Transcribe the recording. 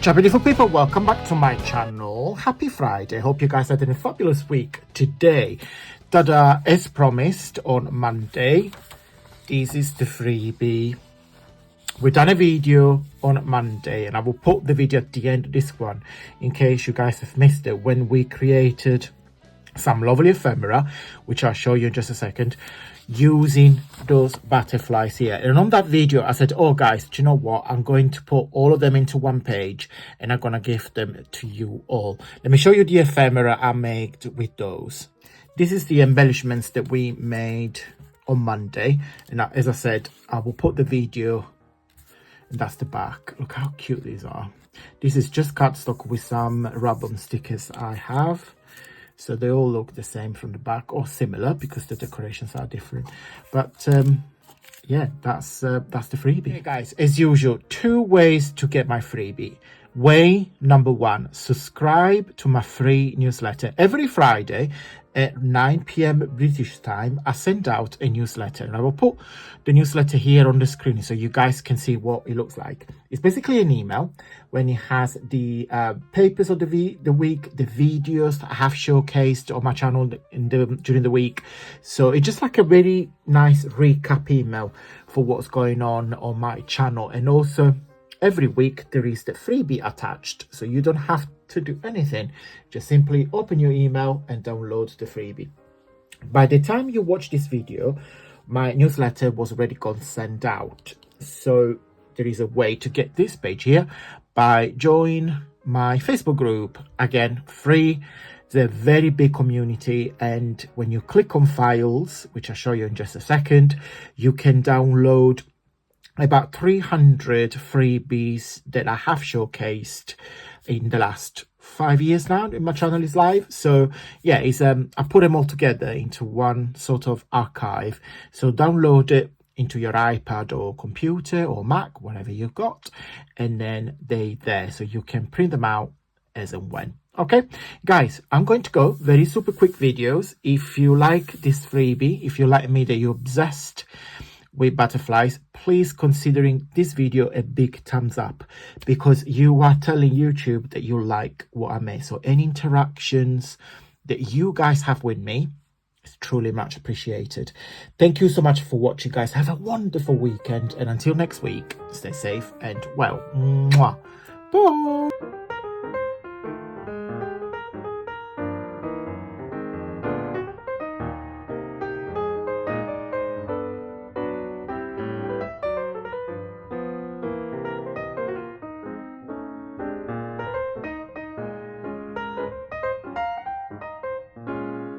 Ciao beautiful people, welcome back to my channel. Happy Friday. Hope you guys had a fabulous week today. Tada, as promised on Monday, this is the freebie. We've done a video on Monday and I will put the video at the end of this one in case you guys have missed it, when we created some lovely ephemera, which I'll show you in just a second, using those butterflies here. And on that video I said, oh guys, do you know what, I'm going to put all of them into one page and I'm gonna give them to you all. Let me show you the ephemera I made with those. This is the embellishments that we made on Monday, and as I said, I will put the video, and that's the back. Look how cute these are. This is just cardstock with some rub-on stickers I have. So they all look the same from the back, or similar, because the decorations are different. But yeah, that's the freebie. Hey guys, as usual, 2 ways to get my freebie. Way number 1, subscribe to my free newsletter. Every Friday at 9 p.m. British time, I send out a newsletter, and I will put the newsletter here on the screen so you guys can see what it looks like. It's basically an email when it has the papers of the week, the videos that I have showcased on my channel during the week. So it's just like a very nice recap email for what's going on my channel. And also every week there is the freebie attached, so you don't have to do anything. Just simply open your email and download the freebie. By the time you watch this video, my newsletter was already gone sent out. So there is a way to get this page here by joining my Facebook group. Again, free. It's a very big community, and when you click on files, which I'll show you in just a second, you can download about 300 freebies that I have showcased in the last 5 years now my channel is live. So yeah, it's I put them all together into one sort of archive. So download it into your iPad or computer or Mac, whatever you've got, and then they're there so you can print them out as and when. Okay guys, I'm going to go very super quick videos. If you like this freebie, if you like me that you're obsessed with butterflies, please considering this video a big thumbs up, because you are telling YouTube that you like what I made. So any interactions that you guys have with me is truly much appreciated. Thank you so much for watching guys. Have a wonderful weekend, and until next week, stay safe and well. Mwah. Bye.